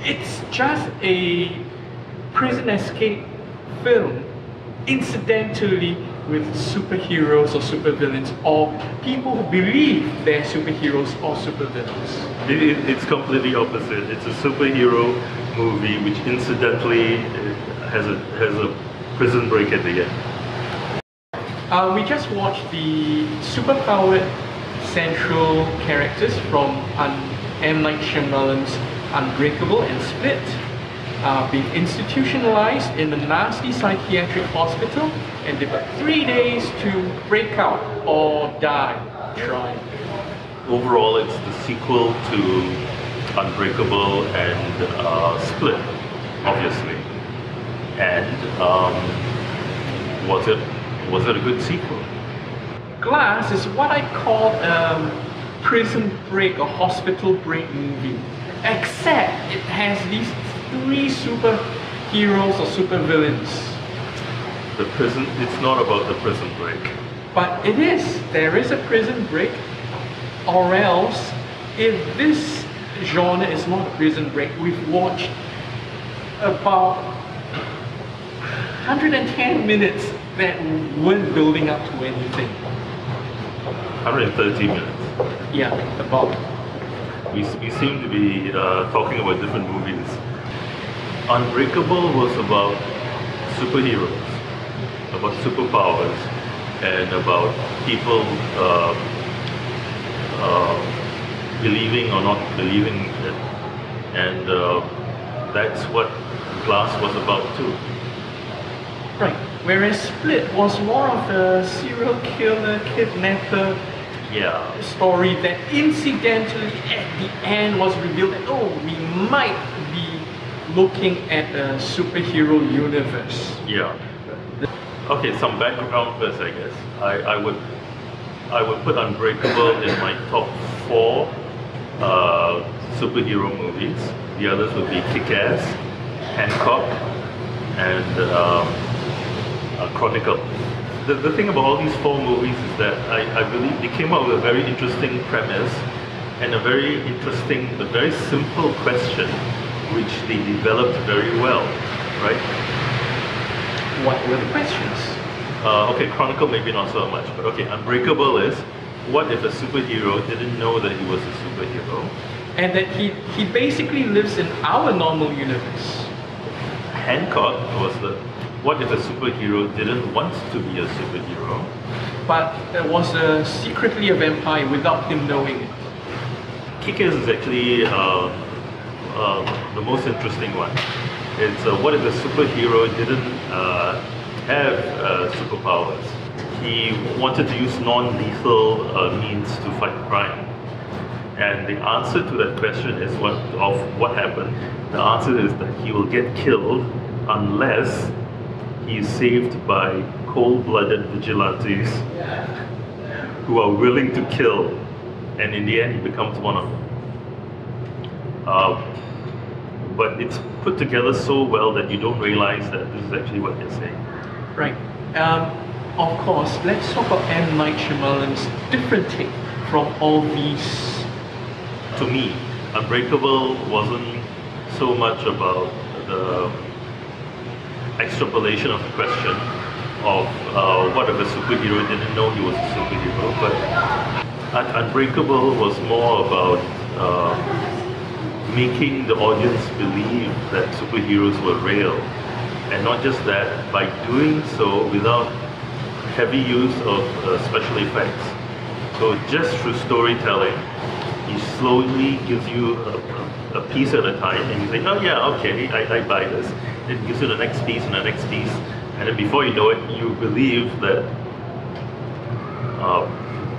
It's just a prison escape film, incidentally with superheroes or supervillains, or people who believe they're superheroes or supervillains. It's completely opposite. It's a superhero movie which incidentally has a prison break at the end. We just watched the superpowered central characters from M. Night Shyamalan's Unbreakable and Split being institutionalized in a nasty psychiatric hospital, and they've got 3 days to break out or die trying. Overall, it's the sequel to Unbreakable and Split, obviously. And was it a good sequel? Glass is what I call a prison break or hospital break movie, except it has these 3 superheroes or supervillains. It's not about the prison break. But it is. There is a prison break, or else, if this genre is not a prison break, we've watched about 110 minutes that weren't building up to anything. 130 minutes. Yeah, about. We seem to be talking about different movies. Unbreakable was about superheroes, about superpowers, and about people believing or not believing it. And that's what Glass was about too. Right. Whereas Split was more of a serial killer, kidnapper story that incidentally at the end was revealed that, oh, we might be looking at a superhero universe. Yeah. Okay, some background first, I guess. I would put Unbreakable in my top 4 superhero movies. The others would be Kick-Ass, Hancock, and Chronicle. The thing about all these 4 movies is that I believe they came up with a very interesting premise and a very interesting but very simple question which they developed very well, right? What were the questions? Okay, Chronicle maybe not so much, but okay, Unbreakable is, what if a superhero didn't know that he was a superhero? And that he basically lives in our normal universe. Hancock was what if a superhero didn't want to be a superhero? But was secretly a vampire without him knowing it. Kick-Ass is actually the most interesting one. It's what if a superhero didn't have superpowers? He wanted to use non-lethal means to fight crime. And the answer to that question is what happened. The answer is that he will get killed unless he is saved by cold-blooded vigilantes who are willing to kill, and in the end he becomes one of them. But it's put together so well that you don't realize that this is actually what they're saying. Right. Of course, let's talk about M. Night Shyamalan's different take from all these. To me, Unbreakable wasn't so much about the extrapolation of the question of what if a superhero didn't know he was a superhero, but Unbreakable was more about making the audience believe that superheroes were real, and not just that, by doing so without heavy use of special effects. So just through storytelling, he slowly gives you a piece at a time, and you think, oh yeah, okay, I buy this. It gives you the next piece and the next piece, and then before you know it, you believe that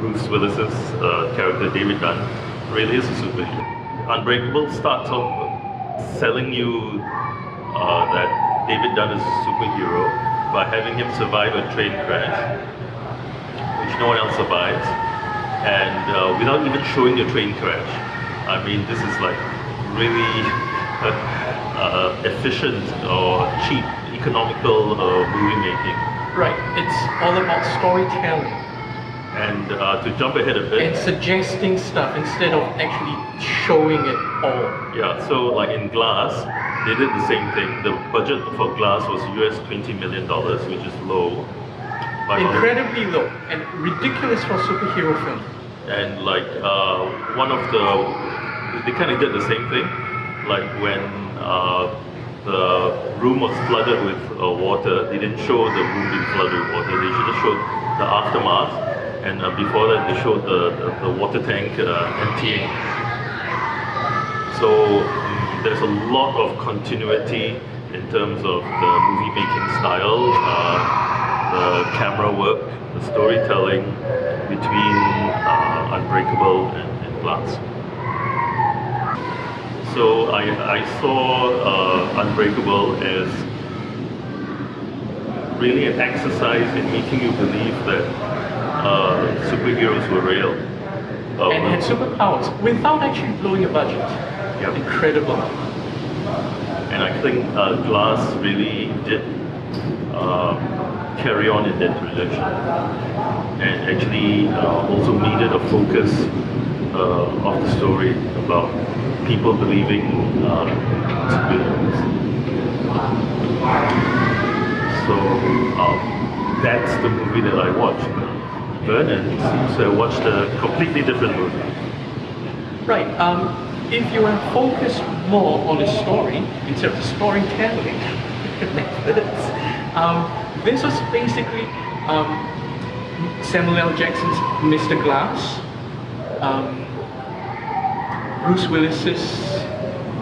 Bruce Willis's character David Dunn really is a superhero. Unbreakable starts off selling you that David Dunn is a superhero by having him survive a train crash, which no one else survives, and without even showing the train crash. I mean, this is like really efficient or cheap, economical movie making. Right, it's all about storytelling. And to jump ahead a bit, and suggesting stuff instead of actually showing it all. yeah, so like in Glass, they did the same thing. The budget for Glass was US $20 million, which is low. But Incredibly low and ridiculous for a superhero film. and like one of the, they kind of did the same thing. Like when the room was flooded with water, they didn't show the room being flooded with water. They should have showed the aftermath, and before that they showed the water tank emptying. So there's a lot of continuity in terms of the movie making style, the camera work, the storytelling between Unbreakable and Glass. So I saw Unbreakable as really an exercise in making you believe that superheroes were real. And had superpowers without actually blowing a budget. Yep. Incredible. And I think Glass really did carry on in that direction, and actually also made it a focus of the story about people believing superheroes. So that's the movie that I watched. Vernon seems to have watched a completely different movie. Right. If you are focused more on the story instead of the storytelling methods, this was basically Samuel L. Jackson's Mr. Glass, Bruce Willis's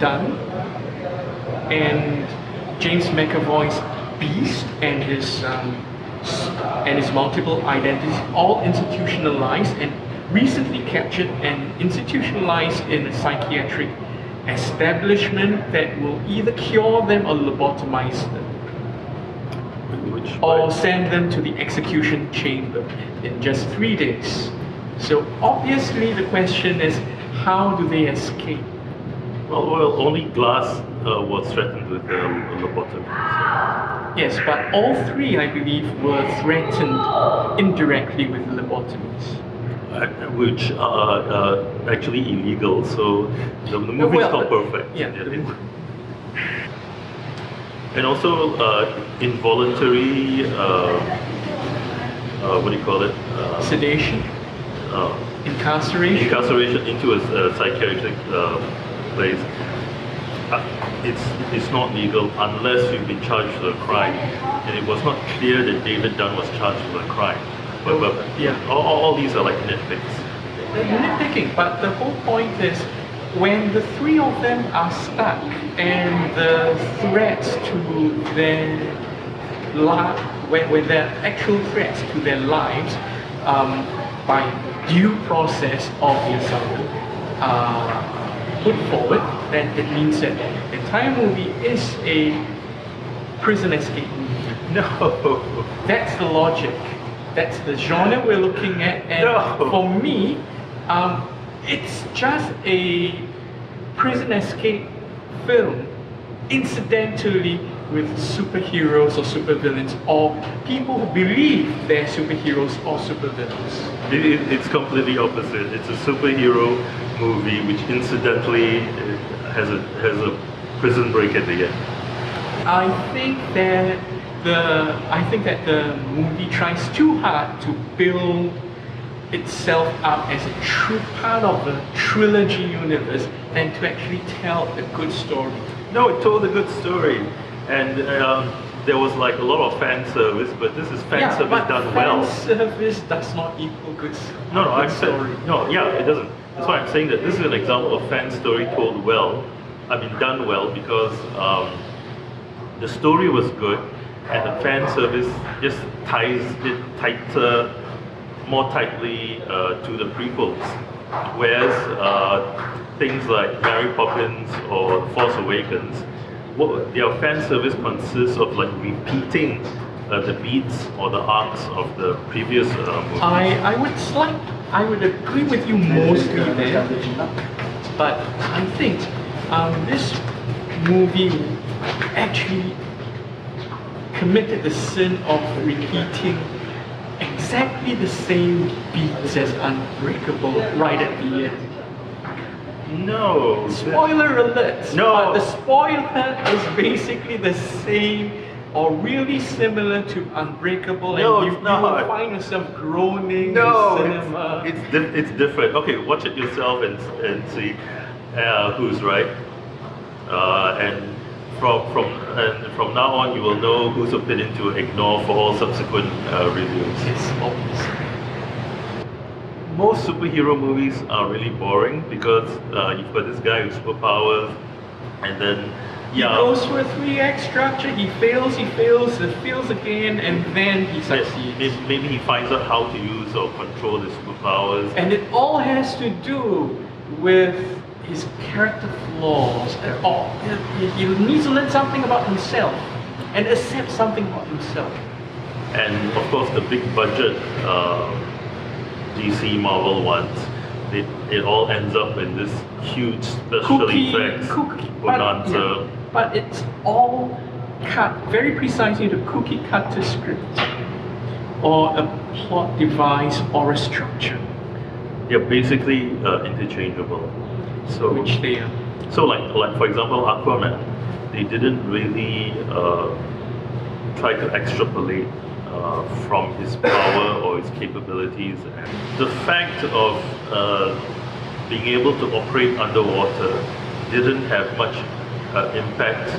Dunn, and James McAvoy's Beast and his multiple identities, all institutionalized and recently captured and institutionalized in a psychiatric establishment that will either cure them or lobotomize them, or send them to the execution chamber in just 3 days. So obviously the question is, how do they escape? Well, only Glass was threatened with lobotomy. So. Yes, but all three, I believe, were threatened indirectly with lobotomies. Which are actually illegal, so the movie's not perfect. Yeah. And also involuntary, what do you call it? Sedation, incarceration. Incarceration into a psychiatric place. It's not legal unless you've been charged with a crime, and it was not clear that David Dunn was charged with a crime. But yeah, all these are like nitpicks. They're nitpicking, but the whole point is when the three of them are stuck and the threats to their when there are actual threats to their lives by due process of the asylum put forward, then it means that the entire movie is a prison escape movie. No. That's the logic. That's the genre we're looking at, and for me, it's just a prison escape film, incidentally with superheroes or supervillains, or people who believe they're superheroes or supervillains. It's completely opposite. It's a superhero movie which incidentally has a prison break at the end. I think that the movie tries too hard to build itself up as a true part of the trilogy universe than to actually tell a good story. No, it told a good story, and there was like a lot of fan service, but this is fan service done well. Fan service does not equal good story. No, I'm saying it doesn't. That's why I'm saying that this is an example of fan story told well. I mean, done well, because the story was good, and the fan service just ties it tighter, more tightly to the prequels. Whereas things like Mary Poppins or Force Awakens, their fan service consists of like repeating the beats or the arcs of the previous movies. I would agree with you mostly there, but I think this movie actually committed the sin of repeating exactly the same beats as Unbreakable right at the end. No. Spoiler alert! No. But the spoiler is basically the same or really similar to Unbreakable, No, and you it's not. will find yourself groaning No, in the cinema. it's different. Okay, watch it yourself and see who's right. And from now on, you will know whose opinion to ignore for all subsequent reviews. It's obvious. Most superhero movies are really boring because you've got this guy with superpowers, and then He goes for a 3-act structure, he fails again, and then he succeeds. maybe he finds out how to use or control his superpowers. And it all has to do with his character flaws. He needs to learn something about himself and accept something about himself. And of course, the big budget DC Marvel ones, it all ends up in this huge special effects bonanza. But it's all cut very precisely into cookie cutter script or a plot device or a structure. They're basically interchangeable. So Which they are. So like for example, Aquaman, they didn't really try to extrapolate from his power or his capabilities. And the fact of being able to operate underwater didn't have much impact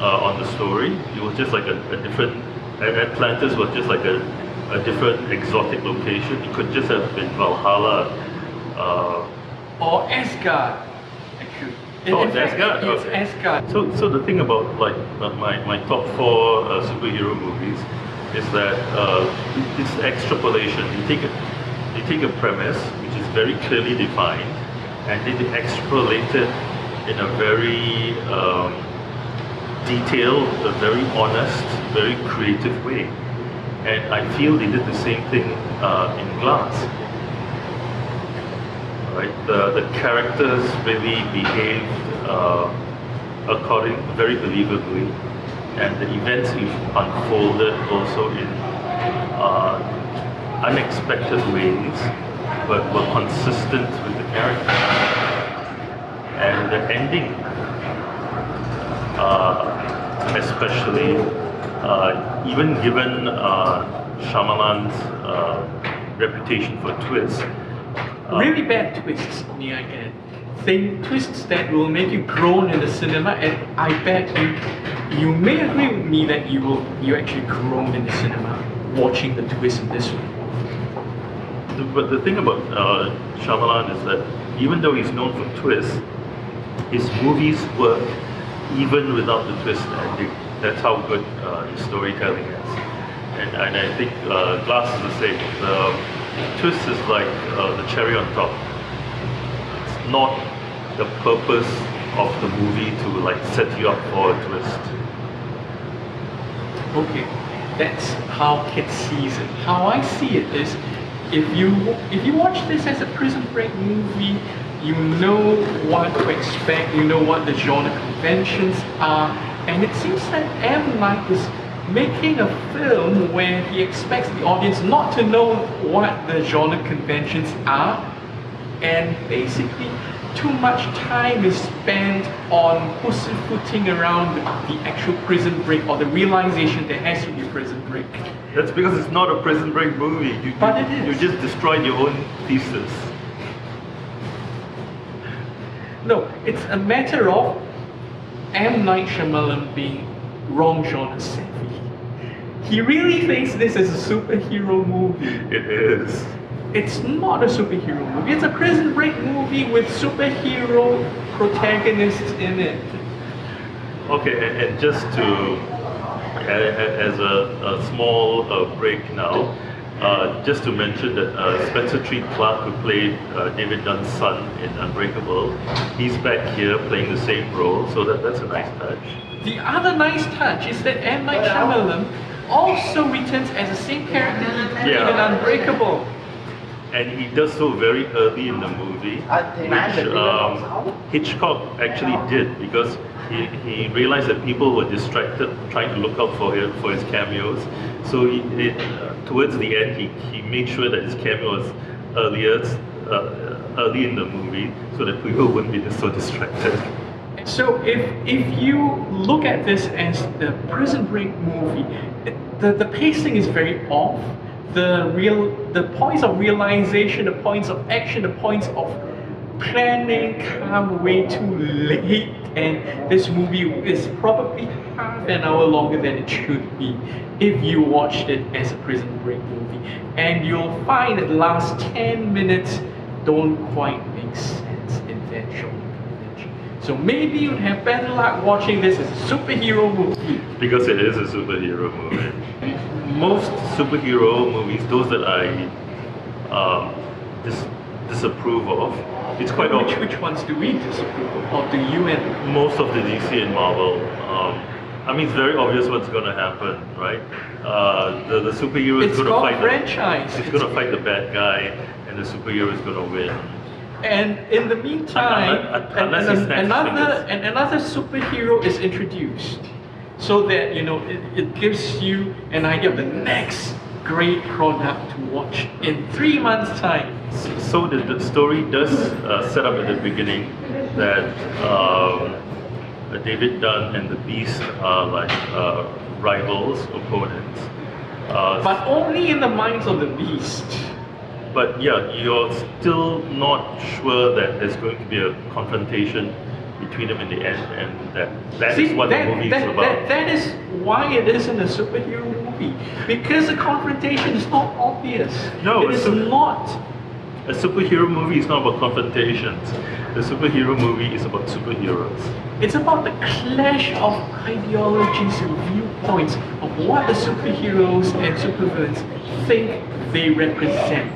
on the story. It was just like a different. Atlantis was just like a different exotic location. It could just have been Valhalla. Or Asgard, actually. Asgard. It's Okay. Asgard. So the thing about like my top 4 superhero movies is that it's extrapolation. They take a premise which is very clearly defined, and then they extrapolate it in a very detailed, a very honest, very creative way. And I feel they did the same thing in Glass. Right? The characters really behaved very believably, and the events unfolded also in unexpected ways, but were consistent with the characters. And the ending, especially, even given Shyamalan's reputation for twists, Really bad twists, may I add. Twists that will make you groan in the cinema, and I bet you may agree with me that you actually groan in the cinema watching the twist in this one. But the thing about Shyamalan is that even though he's known for twists, his movies work even without the twist ending. That's how good his storytelling is. And I think Glass is the same. The twist is like the cherry on top. It's not the purpose of the movie to like set you up for a twist. Okay, that's how Kit sees it. How I see it is, if you watch this as a Prison Break movie, you know what to expect, you know what the genre conventions are, and it seems that M. Night is making a film where he expects the audience not to know what the genre conventions are, and basically too much time is spent on pussyfooting around the actual Prison Break or the realization there has to be a Prison Break. That's because it's not a Prison Break movie. But it is. You just destroyed your own thesis. No, it's a matter of M. Night Shyamalan being wrong genre savvy. He really thinks this is a superhero movie. It is. It's not a superhero movie. It's a Prison Break movie with superhero protagonists in it. Okay, and just to, as a small break now, just to mention that Spencer Treat Clark, who played David Dunn's son in Unbreakable, he's back here playing the same role, so that's a nice touch. The other nice touch is that M. Night Shyamalan also returns as the same character he played in Unbreakable. And he does so very early in the movie, which Hitchcock actually did, because he realized that people were distracted trying to look out for his cameos. So towards the end, he made sure that his cameo was early in the movie, so that people wouldn't be so distracted. So if you look at this as the Prison Break movie, the pacing is very off. The points of realization, the points of action, the points of planning come way too late, and this movie is probably half an hour longer than it should be if you watched it as a Prison Break movie. And you'll find that the last 10 minutes don't quite make sense in that short convention. So maybe you'd have better luck watching this as a superhero movie. Because it is a superhero movie. Most superhero movies, those that I disapprove of, it's quite obvious. Which ones do we disapprove of? Or do you and most of the DC and Marvel. I mean, it's very obvious what's going to happen, right? The superhero is going to fight franchise. It's going to fight the bad guy, and the superhero is going to win. And in the meantime, another superhero is introduced, so that it gives you an idea of the next great product to watch in 3 months' time. So the story does set up at the beginning that David Dunn and the Beast are like rivals, opponents. But only in the minds of the Beast. But yeah, you're still not sure that there's going to be a confrontation between them in the end, and that is what the movie is about. That is why it isn't a superhero movie, because the confrontation is not obvious. No, it is not. A superhero movie is not about confrontations. The superhero movie is about superheroes. It's about the clash of ideologies and viewpoints of what the superheroes and supervillains think they represent.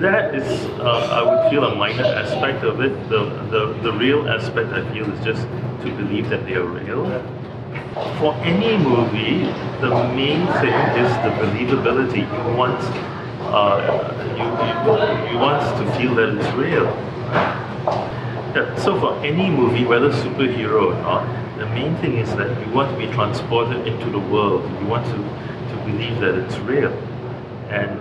That is, I would feel, a minor aspect of it. The real aspect, I feel, is just to believe that they are real. For any movie, the main thing is the believability. You want to feel that it's real. Yeah, so for any movie, whether superhero or not, the main thing is that you want to be transported into the world. You want to believe that it's real. And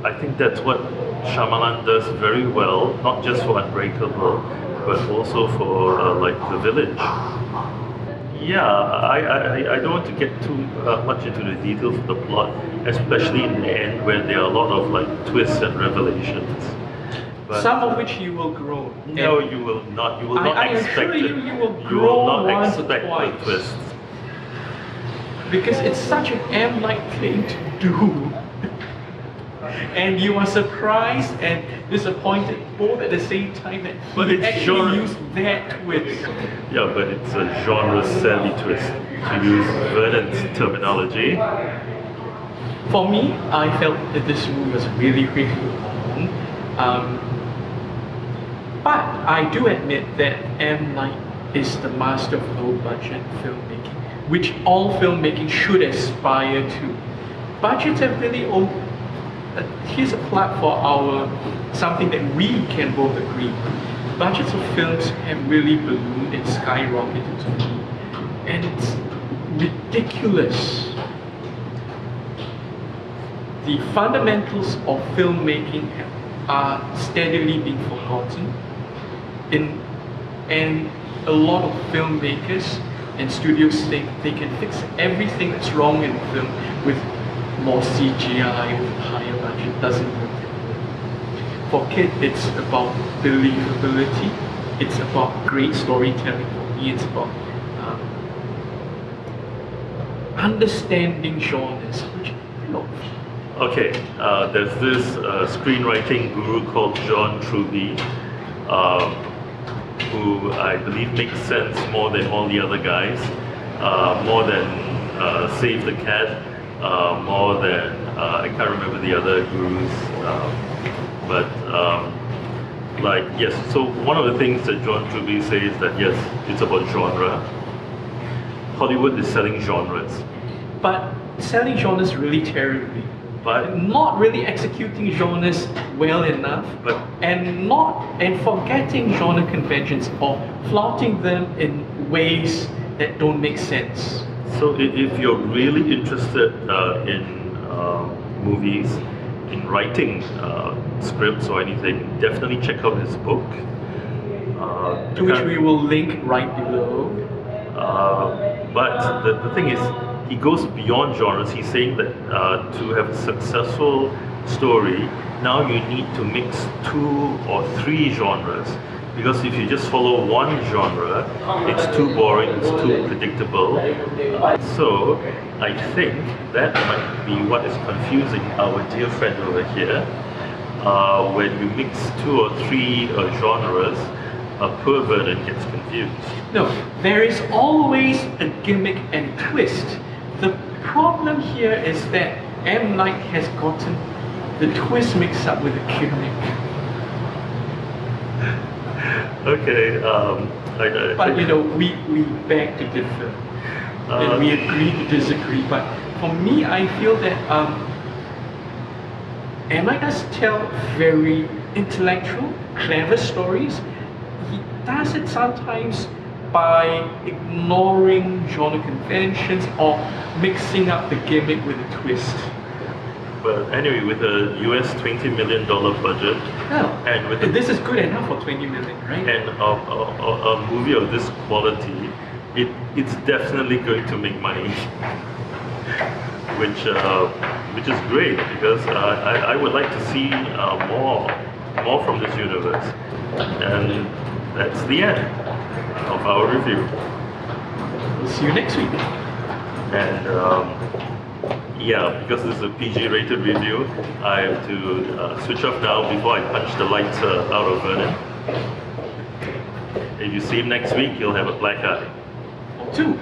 I think that's what Shyamalan does very well, not just for Unbreakable, but also for like The Village. Yeah, I don't want to get too much into the details of the plot, especially in the end where there are a lot of like twists and revelations. But some of which you will grow. No, you will not. You will not expect it. You will grow once or twice. The twists. Because it's such an M Night thing to do. And you are surprised and disappointed both at the same time that he actually used that twist. Yeah, but it's a genre-savvy twist, to use Vernon's terminology. For me, I felt that this movie was really, really long. But I do admit that M. Night is the master of low-budget filmmaking, which all filmmaking should aspire to. Budgets have really here's a plug for something that we can both agree. Budgets of films have really ballooned and skyrocketed to me, and it's ridiculous. The fundamentals of filmmaking are steadily being forgotten, and a lot of filmmakers and studios think they can fix everything that's wrong in film with more CGI, with higher budget. Doesn't work that way. For kids, it's about believability. It's about great storytelling. For me, it's about understanding genres, which Okay, there's this screenwriting guru called John Truby, who I believe makes sense more than all the other guys, more than Save the Cat, more than I can't remember the other gurus, but like yes. So one of the things that John Truby says that yes, it's about genre. Hollywood is selling genres, but selling genres really terribly. But not really executing genres well enough, and forgetting genre conventions or flaunting them in ways that don't make sense. so if you're really interested in movies, in writing scripts or anything, definitely check out his book. To which we will link right below. But the thing is, he goes beyond genres. He's saying that to have a successful story, now you need to mix 2 or 3 genres. Because if you just follow one genre, it's too boring, it's too predictable. So I think that might be what is confusing our dear friend over here. When you mix 2 or 3 genres, a poor Vernon gets confused. No, there is always a gimmick and twist. The problem here is that M. Night has gotten the twist mixed up with the gimmick. Okay, But you know, we beg to differ. And we agree to disagree. But for me, I feel that M. Night does tell very intellectual, clever stories. He does it sometimes by ignoring genre conventions or mixing up the gimmick with a twist. But anyway, with a US $20 million budget, and with this is good enough for 20 million, right? and a movie of this quality, it's definitely going to make money, which is great, because I would like to see more from this universe. And that's the end of our review. We'll see you next week. And yeah, because this is a PG-rated review, I have to switch off now before I punch the lights out of Vernon. If you see him next week, he'll have a black eye. Or 2.